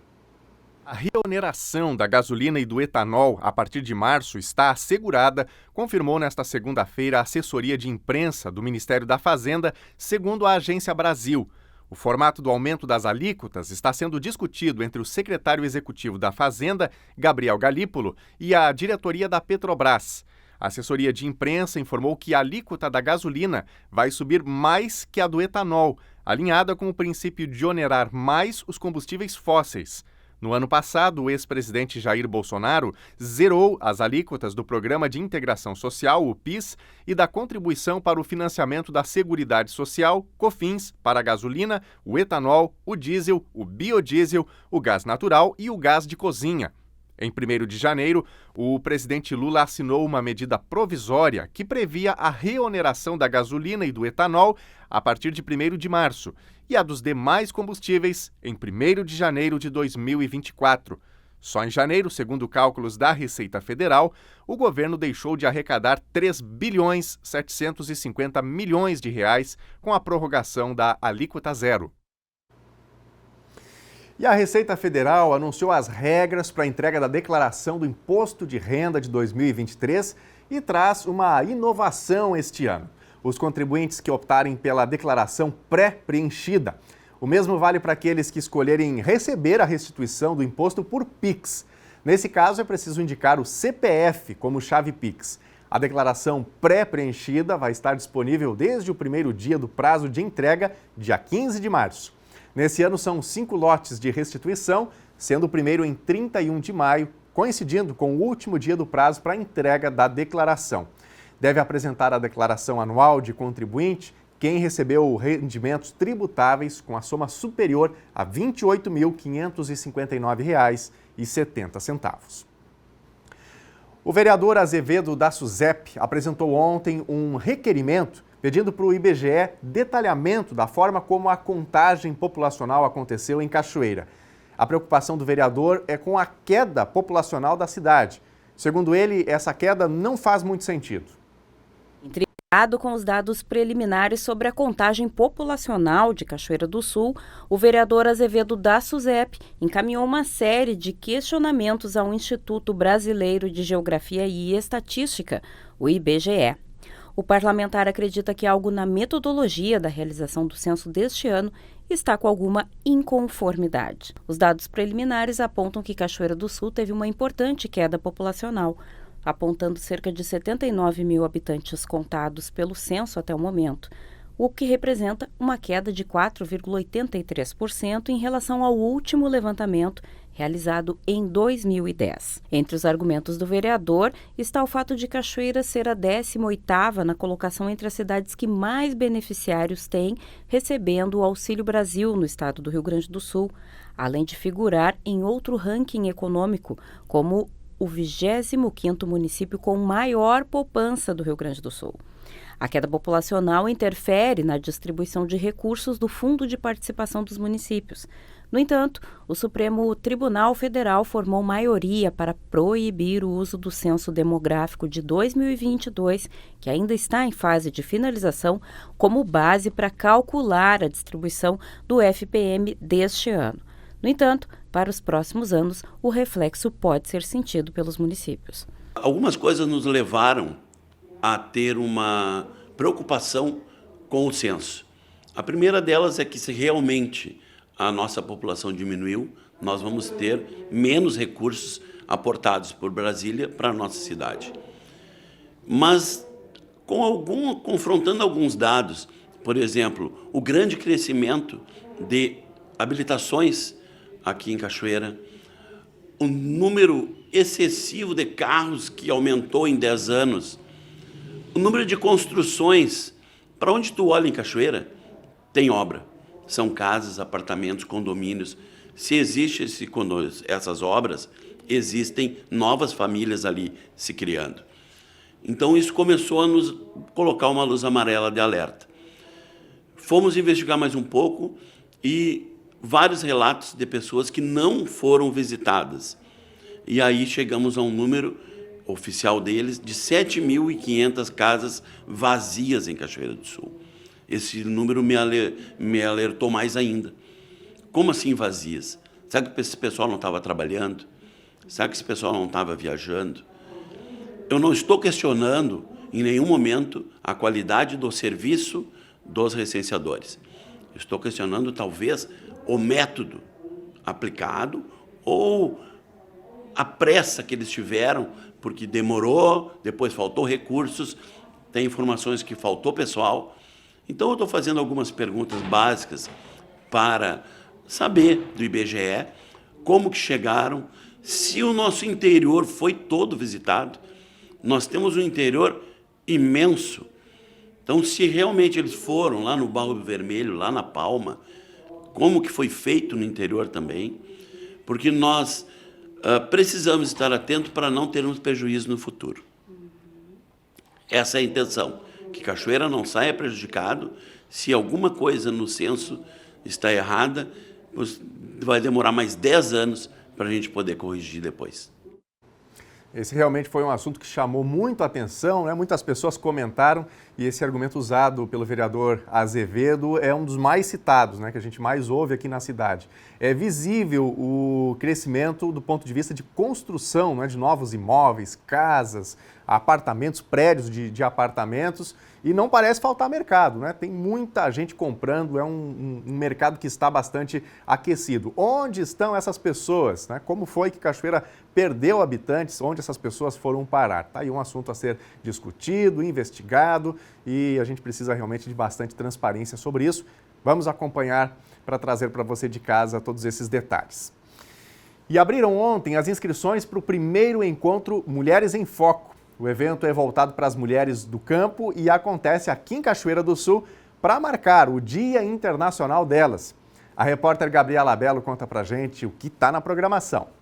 A reoneração da gasolina e do etanol a partir de março está assegurada, confirmou nesta segunda-feira a assessoria de imprensa do Ministério da Fazenda, segundo a Agência Brasil. O formato do aumento das alíquotas está sendo discutido entre o secretário executivo da Fazenda, Gabriel Galípolo, e a diretoria da Petrobras. A assessoria de imprensa informou que a alíquota da gasolina vai subir mais que a do etanol, alinhada com o princípio de onerar mais os combustíveis fósseis. No ano passado, o ex-presidente Jair Bolsonaro zerou as alíquotas do Programa de Integração Social, o PIS, e da Contribuição para o Financiamento da Seguridade Social, COFINS, para a gasolina, o etanol, o diesel, o biodiesel, o gás natural e o gás de cozinha. Em 1º de janeiro, o presidente Lula assinou uma medida provisória que previa a reoneração da gasolina e do etanol a partir de 1º de março e a dos demais combustíveis em 1º de janeiro de 2024. Só em janeiro, segundo cálculos da Receita Federal, o governo deixou de arrecadar 3 bilhões 750 milhões de reais com a prorrogação da alíquota zero. E a Receita Federal anunciou as regras para a entrega da declaração do Imposto de Renda de 2023 e traz uma inovação este ano. Os contribuintes que optarem pela declaração pré-preenchida. O mesmo vale para aqueles que escolherem receber a restituição do imposto por Pix. Nesse caso, é preciso indicar o CPF como chave Pix. A declaração pré-preenchida vai estar disponível desde o primeiro dia do prazo de entrega, dia 15 de março. Nesse ano, são 5 lotes de restituição, sendo o primeiro em 31 de maio, coincidindo com o último dia do prazo para a entrega da declaração. Deve apresentar a declaração anual de contribuinte quem recebeu rendimentos tributáveis com a soma superior a R$ 28.559,70. O vereador Azevedo da SUSEP apresentou ontem um requerimento pedindo para o IBGE detalhamento da forma como a contagem populacional aconteceu em Cachoeira. A preocupação do vereador é com a queda populacional da cidade. Segundo ele, essa queda não faz muito sentido. Intrigado com os dados preliminares sobre a contagem populacional de Cachoeira do Sul, o vereador Azevedo da SUSEP encaminhou uma série de questionamentos ao Instituto Brasileiro de Geografia e Estatística, o IBGE. O parlamentar acredita que algo na metodologia da realização do censo deste ano está com alguma inconformidade. Os dados preliminares apontam que Cachoeira do Sul teve uma importante queda populacional, apontando cerca de 79 mil habitantes contados pelo censo até o momento, o que representa uma queda de 4,83% em relação ao último levantamento realizado em 2010. Entre os argumentos do vereador está o fato de Cachoeira ser a 18ª na colocação entre as cidades que mais beneficiários têm recebendo o Auxílio Brasil no estado do Rio Grande do Sul, além de figurar em outro ranking econômico como o 25º município com maior poupança do Rio Grande do Sul. A queda populacional interfere na distribuição de recursos do Fundo de Participação dos Municípios. No entanto, o Supremo Tribunal Federal formou maioria para proibir o uso do Censo Demográfico de 2022, que ainda está em fase de finalização, como base para calcular a distribuição do FPM deste ano. No entanto, para os próximos anos, o reflexo pode ser sentido pelos municípios. Algumas coisas nos levaram a ter uma preocupação com o censo. A primeira delas é que, se realmente a nossa população diminuiu, nós vamos ter menos recursos aportados por Brasília para a nossa cidade. Mas, confrontando alguns dados, por exemplo, o grande crescimento de habilitações aqui em Cachoeira, o número excessivo de carros que aumentou em 10 anos, o número de construções, para onde tu olha em Cachoeira, tem obra. São casas, apartamentos, condomínios. Se existem essas obras, existem novas famílias ali se criando. Então, isso começou a nos colocar uma luz amarela de alerta. Fomos investigar mais um pouco e vários relatos de pessoas que não foram visitadas. E aí chegamos a um número oficial deles de 7.500 casas vazias em Cachoeira do Sul. Esse número me alertou mais ainda. Como assim vazias? Será que esse pessoal não estava trabalhando? Será que esse pessoal não estava viajando? Eu não estou questionando em nenhum momento a qualidade do serviço dos recenseadores. Estou questionando talvez o método aplicado ou a pressa que eles tiveram, porque demorou, depois faltou recursos, tem informações que faltou pessoal. Então, eu estou fazendo algumas perguntas básicas para saber do IBGE como que chegaram, se o nosso interior foi todo visitado. Nós temos um interior imenso. Então, se realmente eles foram lá no Barro Vermelho, lá na Palma, como que foi feito no interior também, porque nós precisamos estar atentos para não termos prejuízo no futuro. Essa é a intenção, que Cachoeira não saia prejudicado. Se alguma coisa no censo está errada, vai demorar mais 10 anos para a gente poder corrigir depois. Esse realmente foi um assunto que chamou muito a atenção, né? Muitas pessoas comentaram e esse argumento usado pelo vereador Azevedo é um dos mais citados, né? Que a gente mais ouve aqui na cidade. É visível o crescimento do ponto de vista de construção, né? De novos imóveis, casas, apartamentos, prédios de apartamentos, e não parece faltar mercado, né? Tem muita gente comprando, é um mercado que está bastante aquecido. Onde estão essas pessoas, né? Como foi que Cachoeira perdeu habitantes? Onde essas pessoas foram parar? Tá aí um assunto a ser discutido, investigado, e a gente precisa realmente de bastante transparência sobre isso. Vamos acompanhar para trazer para você de casa todos esses detalhes. E abriram ontem as inscrições para o primeiro encontro Mulheres em Foco. O evento é voltado para as mulheres do campo e acontece aqui em Cachoeira do Sul para marcar o Dia Internacional delas. A repórter Gabriela Belo conta pra gente o que está na programação.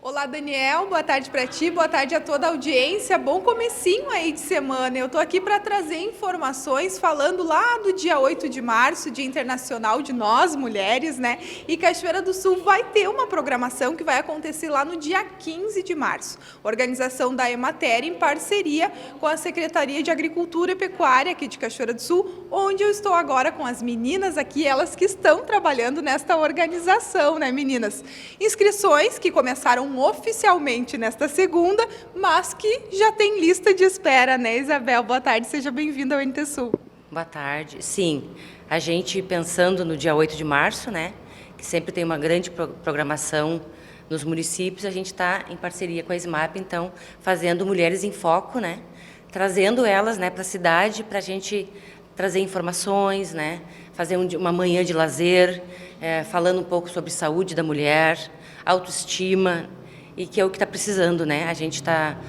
Olá, Daniel, boa tarde para ti, boa tarde a toda a audiência, bom comecinho aí de semana. Eu tô aqui para trazer informações falando lá do dia 8 de março, Dia Internacional de Nós Mulheres, né? E Cachoeira do Sul vai ter uma programação que vai acontecer lá no dia 15 de março. Organização da Emater em parceria com a Secretaria de Agricultura e Pecuária aqui de Cachoeira do Sul, onde eu estou agora com as meninas aqui, elas que estão trabalhando nesta organização, né, meninas? Inscrições que começaram oficialmente nesta segunda, mas que já tem lista de espera, né, Isabel? Boa tarde, seja bem-vinda ao NT Sul. Boa tarde. Sim, a gente pensando no dia 8 de março, né, que sempre tem uma grande programação nos municípios, a gente está em parceria com a SMAP, então, fazendo Mulheres em Foco, né, trazendo elas, né, para a cidade, para a gente trazer informações, né, fazer uma manhã de lazer, falando um pouco sobre saúde da mulher, autoestima, e que é o que está precisando, né? A gente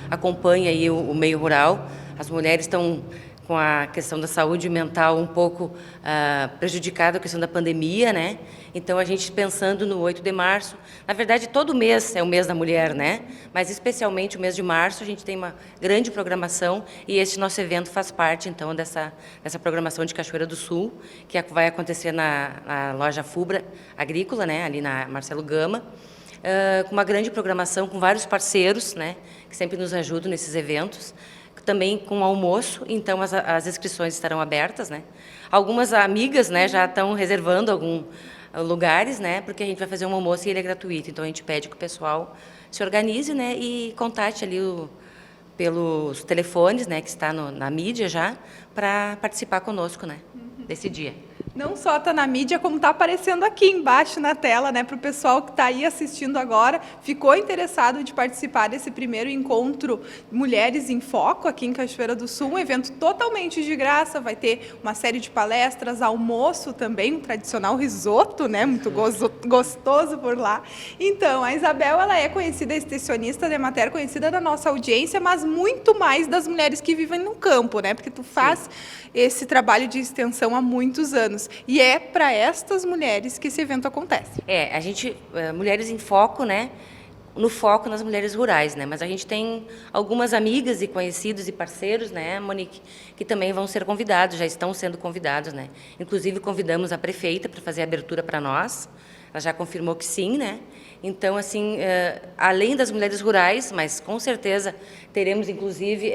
acompanha aí o meio rural, as mulheres estão com a questão da saúde mental um pouco prejudicada, a questão da pandemia, né? Então, a gente pensando no 8 de março, na verdade, todo mês é o mês da mulher, né? Mas, especialmente, o mês de março, a gente tem uma grande programação e esse nosso evento faz parte, então, dessa programação de Cachoeira do Sul, que vai acontecer na loja Fubra Agrícola, né? Ali na Marcelo Gama, com uma grande programação, com vários parceiros, né? Que sempre nos ajudam nesses eventos. Também com almoço, então as inscrições estarão abertas, né? Algumas amigas, né, já estão reservando alguns lugares, né, porque a gente vai fazer um almoço e ele é gratuito, então a gente pede que o pessoal se organize, né, e contate ali o pelos telefones, né, que está na mídia já, para participar conosco, né, desse dia. Não só está na mídia, como está aparecendo aqui embaixo na tela, né, para o pessoal que está aí assistindo agora, ficou interessado de participar desse primeiro encontro Mulheres em Foco aqui em Cachoeira do Sul, um evento totalmente de graça, vai ter uma série de palestras, almoço também, um tradicional risoto, né, muito gostoso por lá. Então, a Isabel, ela é conhecida, extensionista da Emater, conhecida da nossa audiência, mas muito mais das mulheres que vivem no campo, né, porque tu faz esse trabalho de extensão há muitos anos. E é para estas mulheres que esse evento acontece. A gente, Mulheres em Foco, né? No foco nas mulheres rurais, né? Mas a gente tem algumas amigas e conhecidos e parceiros, né, Monique, que também vão ser convidados, já estão sendo convidados, né? Inclusive convidamos a prefeita para fazer a abertura para nós. Ela já confirmou que sim, né? Então, assim, além das mulheres rurais, mas com certeza teremos, inclusive,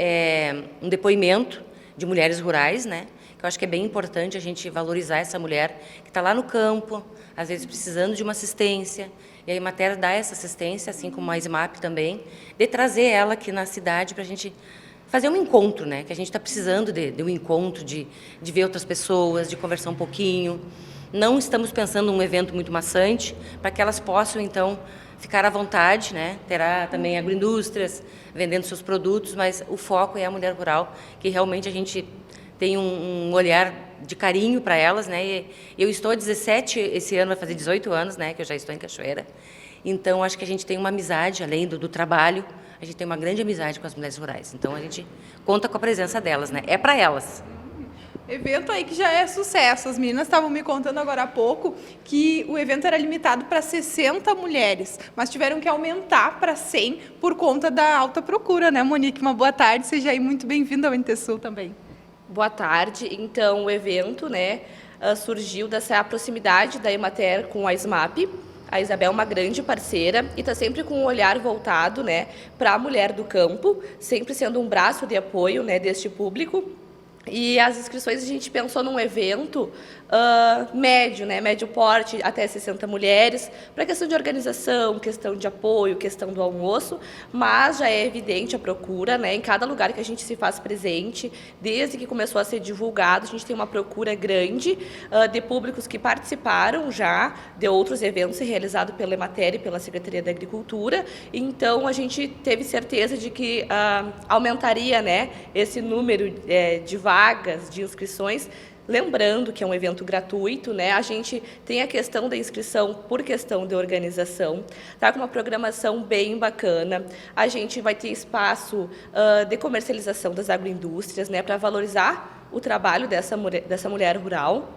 um depoimento de mulheres rurais, né? Que eu acho que é bem importante a gente valorizar essa mulher que está lá no campo, às vezes precisando de uma assistência, e a Emater dá essa assistência, assim como a SMAP também, de trazer ela aqui na cidade para a gente fazer um encontro, né? Que a gente está precisando de um encontro, de ver outras pessoas, de conversar um pouquinho. Não estamos pensando num evento muito maçante, para que elas possam, então, ficar à vontade, né? Terá também agroindústrias vendendo seus produtos, mas o foco é a mulher rural, que realmente a gente tem um olhar de carinho para elas, né? E eu estou há 17, esse ano vai fazer 18 anos, né? Que eu já estou em Cachoeira. Então, acho que a gente tem uma amizade, além do trabalho, a gente tem uma grande amizade com as mulheres rurais. Então, a gente conta com a presença delas, né? É para elas. Evento aí que já é sucesso. As meninas estavam me contando agora há pouco que o evento era limitado para 60 mulheres, mas tiveram que aumentar para 100 por conta da alta procura, né, Monique? Uma boa tarde, seja aí muito bem-vinda ao NTSul também. Boa tarde. Então, o evento, né, surgiu dessa proximidade da Emater com a SMAP. A Isabel é uma grande parceira e está sempre com um olhar voltado, né, para a mulher do campo, sempre sendo um braço de apoio, né, deste público. E as inscrições a gente pensou num evento médio, né, médio porte, até 60 mulheres, para questão de organização, questão de apoio, questão do almoço, mas já é evidente a procura, né, em cada lugar que a gente se faz presente, desde que começou a ser divulgado, a gente tem uma procura grande de públicos que participaram já de outros eventos realizados pela Emater e pela Secretaria da Agricultura, então a gente teve certeza de que aumentaria, né, esse número de vagas, de inscrições. Lembrando que é um evento gratuito, né? A gente tem a questão da inscrição por questão de organização, tá com uma programação bem bacana. A gente vai ter espaço de comercialização das agroindústrias, né, para valorizar o trabalho dessa mulher rural.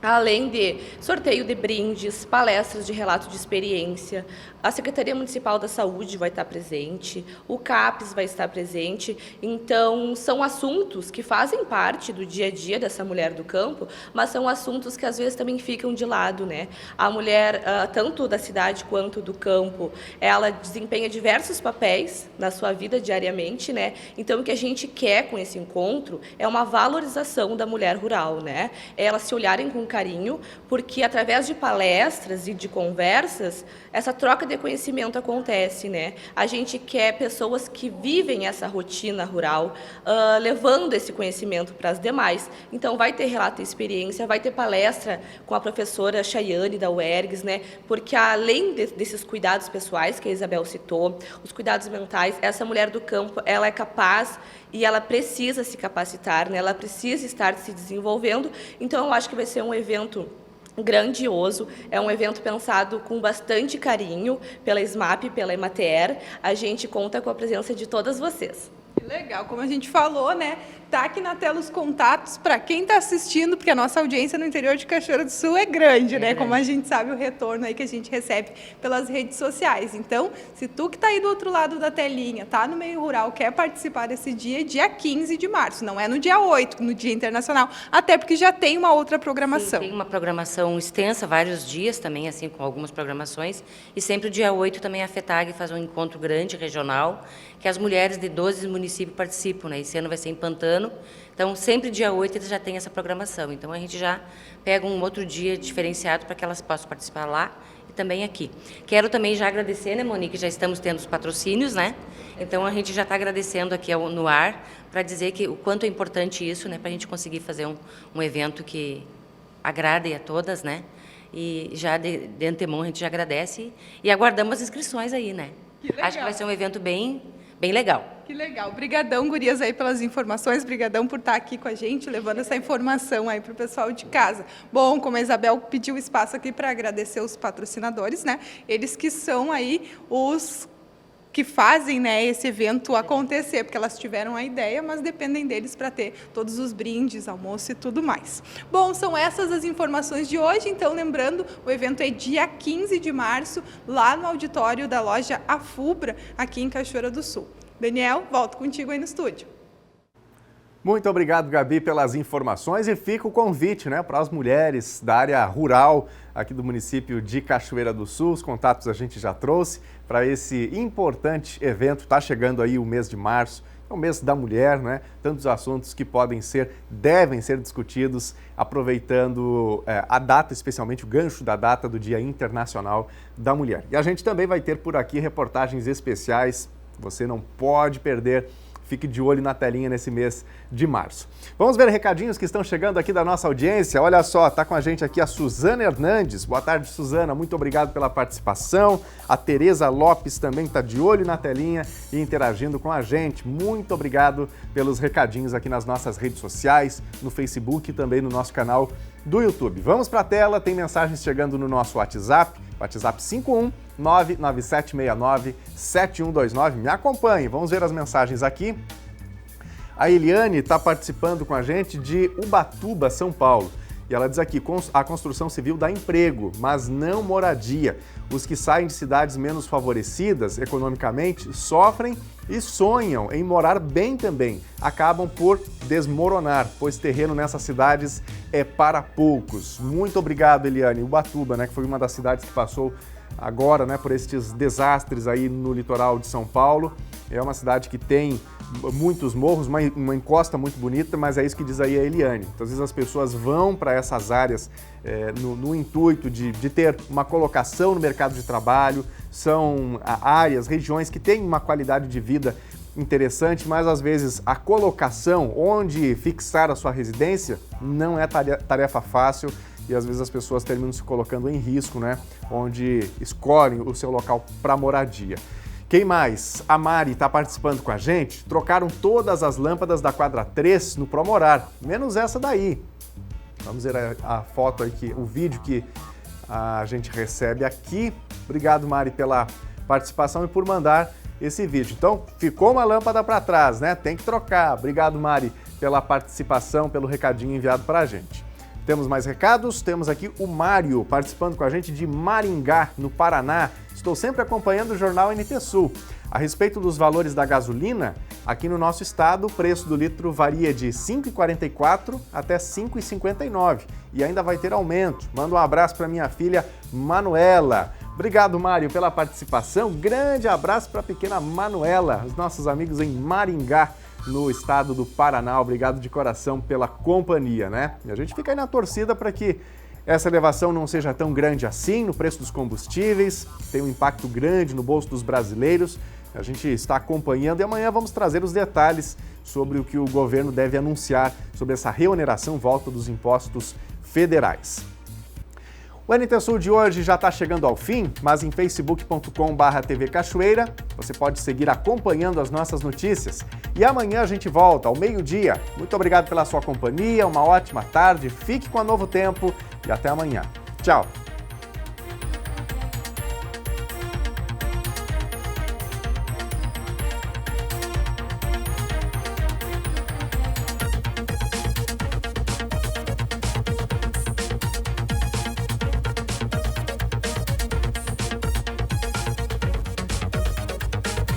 Além de sorteio de brindes, palestras de relato de experiência, a Secretaria Municipal da Saúde vai estar presente, o CAPES vai estar presente. Então, são assuntos que fazem parte do dia a dia dessa mulher do campo, mas são assuntos que às vezes também ficam de lado, né? A mulher, tanto da cidade quanto do campo, ela desempenha diversos papéis na sua vida diariamente, né? Então, o que a gente quer com esse encontro é uma valorização da mulher rural, né? Elas se olharem com carinho, porque através de palestras e de conversas, essa troca de conhecimento acontece, né? A gente quer pessoas que vivem essa rotina rural, levando esse conhecimento para as demais. Então, vai ter relato de experiência, vai ter palestra com a professora Chayane da UERGS, né? Porque além desses cuidados pessoais que a Isabel citou, os cuidados mentais, essa mulher do campo, ela é capaz e ela precisa se capacitar, né? Ela precisa estar se desenvolvendo. Então, eu acho que vai ser um evento grandioso, é um evento pensado com bastante carinho pela SMAP, pela Emater. A gente conta com a presença de todas vocês. Que legal, como a gente falou, né? Tá aqui na tela os contatos para quem está assistindo, porque a nossa audiência no interior de Cachoeira do Sul é grande, né? Como a gente sabe o retorno aí que a gente recebe pelas redes sociais. Então, se tu que está aí do outro lado da telinha, tá no meio rural, quer participar desse dia 15 de março, não é no dia 8, no Dia Internacional, até porque já tem uma outra programação. Sim, tem uma programação extensa, vários dias também, assim, com algumas programações, e sempre o dia 8 também a FETAG faz um encontro grande, regional, que as mulheres de 12 municípios participam, né? Esse ano vai ser em Pantano. Então, sempre dia 8 eles já tem essa programação. Então, a gente já pega um outro dia diferenciado para que elas possam participar lá e também aqui. Quero também já agradecer, né, Monique, já estamos tendo os patrocínios, né? Então a gente já está agradecendo aqui no ar para dizer que o quanto é importante isso, né, para a gente conseguir fazer um evento que agrade a todas, né? E já de antemão a gente já agradece e aguardamos as inscrições aí, né? Acho que vai ser um evento bem legal. Que legal. Obrigadão, gurias, aí pelas informações. Obrigadão por estar aqui com a gente, levando essa informação aí para o pessoal de casa. Bom, como a Isabel pediu espaço aqui para agradecer os patrocinadores, né? Eles que são aí os que fazem, né, esse evento acontecer, porque elas tiveram a ideia, mas dependem deles para ter todos os brindes, almoço e tudo mais. Bom, são essas as informações de hoje, então lembrando, o evento é dia 15 de março, lá no auditório da loja Afubra, aqui em Cachoeira do Sul. Daniel, volto contigo aí no estúdio. Muito obrigado, Gabi, pelas informações e fica o convite, né, para as mulheres da área rural aqui do município de Cachoeira do Sul. Os contatos a gente já trouxe para esse importante evento. Está chegando aí o mês de março, é o mês da mulher, né? Tantos assuntos que devem ser discutidos, aproveitando a data, especialmente o gancho da data do Dia Internacional da Mulher. E a gente também vai ter por aqui reportagens especiais, você não pode perder. Fique de olho na telinha nesse mês de março. Vamos ver recadinhos que estão chegando aqui da nossa audiência. Olha só, está com a gente aqui a Suzana Hernandes. Boa tarde, Suzana. Muito obrigado pela participação. A Tereza Lopes também está de olho na telinha e interagindo com a gente. Muito obrigado pelos recadinhos aqui nas nossas redes sociais, no Facebook e também no nosso canal do YouTube. Vamos para a tela, tem mensagens chegando no nosso WhatsApp 51-99769-7129. Me acompanhe, vamos ver as mensagens aqui. A Eliane está participando com a gente de Ubatuba, São Paulo. E ela diz aqui, a construção civil dá emprego, mas não moradia. Os que saem de cidades menos favorecidas economicamente sofrem e sonham em morar bem também. Acabam por desmoronar, pois terreno nessas cidades é para poucos. Muito obrigado, Eliane. Ubatuba, né, que foi uma das cidades que passou agora, né, por estes desastres aí no litoral de São Paulo. É uma cidade que tem muitos morros, uma encosta muito bonita, mas é isso que diz aí a Eliane. Então, às vezes as pessoas vão para essas áreas no intuito de ter uma colocação no mercado de trabalho, são áreas, regiões que têm uma qualidade de vida interessante, mas às vezes a colocação, onde fixar a sua residência, não é tarefa fácil e às vezes as pessoas terminam se colocando em risco, né? Onde escolhem o seu local para moradia. Quem mais? A Mari está participando com a gente. Trocaram todas as lâmpadas da quadra 3 no Promorar, menos essa daí. Vamos ver a foto aqui, o vídeo que a gente recebe aqui. Obrigado, Mari, pela participação e por mandar esse vídeo. Então, ficou uma lâmpada para trás, né? Tem que trocar. Obrigado, Mari, pela participação, pelo recadinho enviado para a gente. Temos mais recados, temos aqui o Mário participando com a gente de Maringá, no Paraná. Estou sempre acompanhando o Jornal NT Sul. A respeito dos valores da gasolina, aqui no nosso estado o preço do litro varia de R$ 5,44 até R$ 5,59 e ainda vai ter aumento. Manda um abraço para minha filha Manuela. Obrigado, Mário, pela participação. Grande abraço para a pequena Manuela, os nossos amigos em Maringá, no estado do Paraná. Obrigado de coração pela companhia, né? E a gente fica aí na torcida para que essa elevação não seja tão grande assim no preço dos combustíveis, tem um impacto grande no bolso dos brasileiros. A gente está acompanhando e amanhã vamos trazer os detalhes sobre o que o governo deve anunciar sobre essa reoneração volta dos impostos federais. O NT Sul de hoje já está chegando ao fim, mas em facebook.com/TV Cachoeira você pode seguir acompanhando as nossas notícias. E amanhã a gente volta ao meio-dia. Muito obrigado pela sua companhia, uma ótima tarde, fique com a Novo Tempo e até amanhã. Tchau!